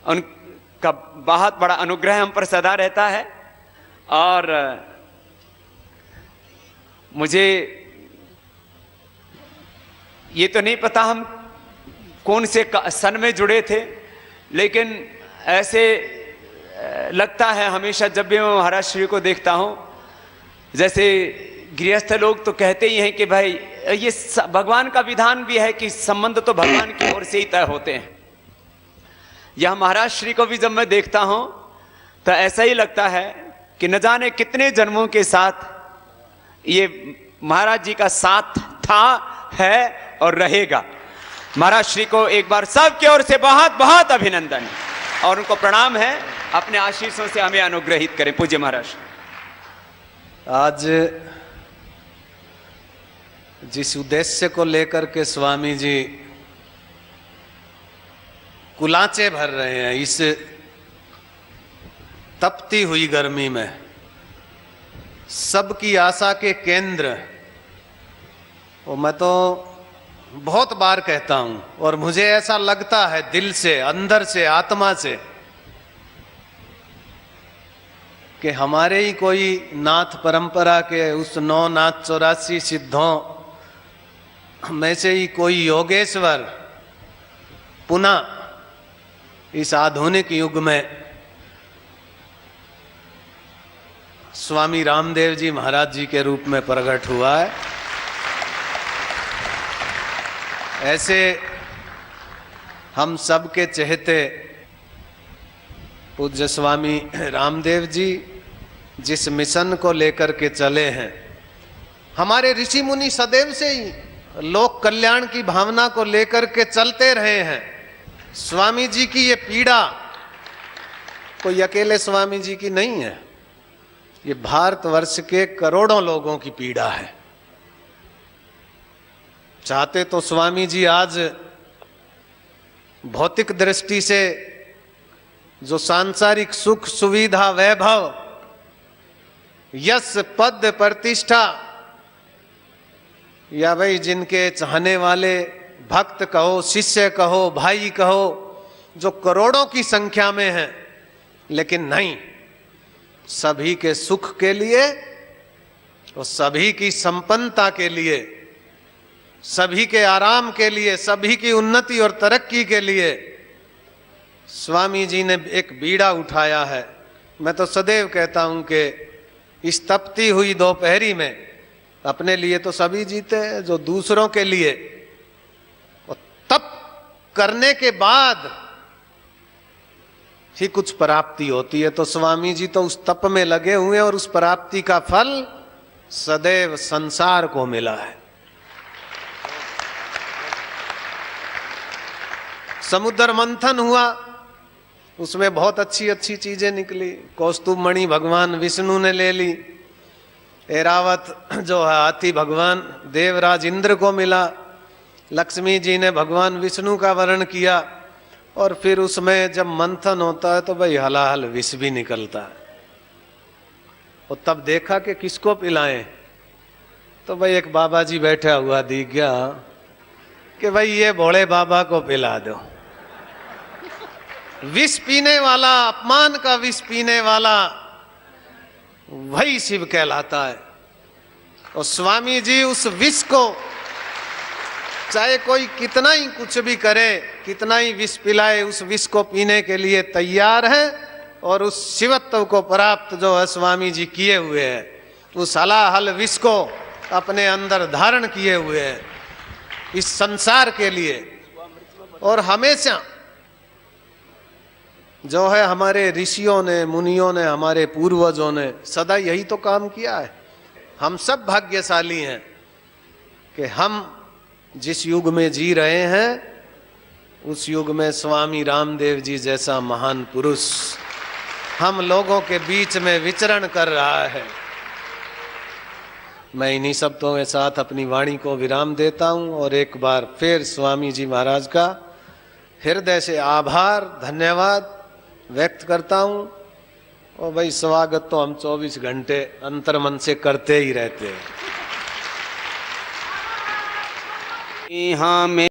उनका बहुत बड़ा अनुग्रह हम पर सदा रहता है। और मुझे ये तो नहीं पता हम कौन से सन में जुड़े थे, लेकिन ऐसे लगता है हमेशा जब भी मैं महाराज श्री को देखता हूँ, जैसे गृहस्थ लोग तो कहते ही हैं कि भाई ये भगवान का विधान भी है कि संबंध तो भगवान की ओर से ही तय होते हैं। यह महाराज श्री को भी जब मैं देखता हूँ तो ऐसा ही लगता है कि न जाने कितने जन्मों के साथ ये महाराज जी का साथ था, है और रहेगा। महाराज श्री को एक बार सबकी ओर से बहुत बहुत अभिनंदन और उनको प्रणाम है। अपने आशीर्षों से हमें अनुग्रहित करें पूज्य महाराज। आज जिस उद्देश्य को लेकर के स्वामी जी कुलाचे भर रहे हैं इस तपती हुई गर्मी में, सबकी आशा के केंद्र, वो मैं तो बहुत बार कहता हूं और मुझे ऐसा लगता है दिल से, अंदर से, आत्मा से कि हमारे ही कोई नाथ परंपरा के उस 9 नाथ 84 सिद्धों में से ही कोई योगेश्वर पुनः इस आधुनिक युग में स्वामी रामदेव जी महाराज जी के रूप में प्रकट हुआ है। ऐसे हम सबके चहेते पूज्य स्वामी रामदेव जी जिस मिशन को लेकर के चले हैं, हमारे ऋषि मुनि सदैव से ही लोक कल्याण की भावना को लेकर के चलते रहे हैं। स्वामी जी की ये पीड़ा कोई अकेले स्वामी जी की नहीं है, ये भारतवर्ष के करोड़ों लोगों की पीड़ा है। चाहते तो स्वामी जी आज भौतिक दृष्टि से जो सांसारिक सुख सुविधा वैभव यश पद प्रतिष्ठा या भाई जिनके चाहने वाले भक्त कहो, शिष्य कहो, भाई कहो, जो करोड़ों की संख्या में हैं, लेकिन नहीं, सभी के सुख के लिए और सभी की संपन्नता के लिए, सभी के आराम के लिए, सभी की उन्नति और तरक्की के लिए स्वामी जी ने एक बीड़ा उठाया है। मैं तो सदैव कहता हूं कि इस तपती हुई दोपहरी में अपने लिए तो सभी जीते हैं, जो दूसरों के लिए और तप करने के बाद ही कुछ प्राप्ति होती है। तो स्वामी जी तो उस तप में लगे हुए हैं और उस प्राप्ति का फल सदैव संसार को मिला है। समुद्र मंथन हुआ, उसमें बहुत अच्छी अच्छी चीजें निकली। कौस्तुभ मणि भगवान विष्णु ने ले ली, ऐरावत जो है हाथी भगवान देवराज इंद्र को मिला, लक्ष्मी जी ने भगवान विष्णु का वर्ण किया, और फिर उसमें जब मंथन होता है तो भाई हलाहल विष भी निकलता है। और तब देखा कि किसको पिलाएं, तो भाई एक बाबा जी बैठा हुआ दिख गया कि भाई ये भोले बाबा को पिला दो। विष पीने वाला, अपमान का विष पीने वाला वही शिव कहलाता है। और स्वामी जी उस विष को चाहे कोई कितना ही कुछ भी करे, कितना ही विष पिलाए, उस विष को पीने के लिए तैयार है। और उस शिवत्व को प्राप्त जो है स्वामी जी किए हुए हैं, उस हलाहल विष को अपने अंदर धारण किए हुए हैं इस संसार के लिए। और हमेशा जो है हमारे ऋषियों ने, मुनियों ने, हमारे पूर्वजों ने सदा यही तो काम किया है। हम सब भाग्यशाली हैं कि हम जिस युग में जी रहे हैं उस युग में स्वामी रामदेव जी जैसा महान पुरुष हम लोगों के बीच में विचरण कर रहा है। मैं इन्हीं शब्दों के साथ अपनी वाणी को विराम देता हूं और एक बार फिर स्वामी जी महाराज का हृदय से आभार, धन्यवाद व्यक्त करता हूं। और भाई स्वागत तो हम 24 घंटे अंतर्मन से करते ही रहते हैं। यहाँ में